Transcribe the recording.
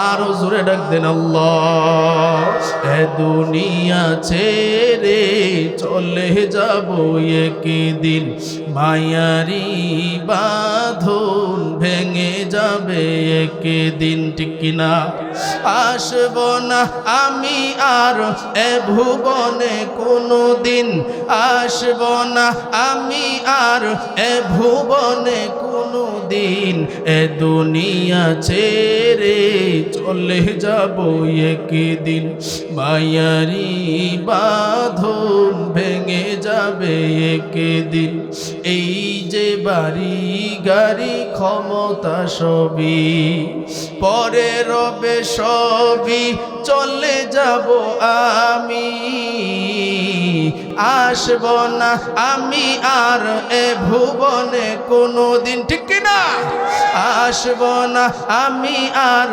আরো জোরে ডাক দেন আল্লাহ। এ দুনিয়া ছেড়ে চলে যাব একদিন, মায়ারি বাঁধন ভেঙে যাবে একদিন, ঠিক কিনা? আসব না আমি আর এ ভুবনে কোনো দিন, আসব না আমি আর এ ভুবনে কোনো দিন, এ দুনিয়া ছেড়ে চলে যাব একদিন, মায়ারি বাঁধন ভেঙে যাবে একদিন। এই যে বাড়ি গাড়ি ক্ষমতা সবই পরে রবে সবই, চলে যাব আমি, আসব না আমি আর এ ভুবনে কোনো দিন, ঠিক কিনা? আসব না আমি আর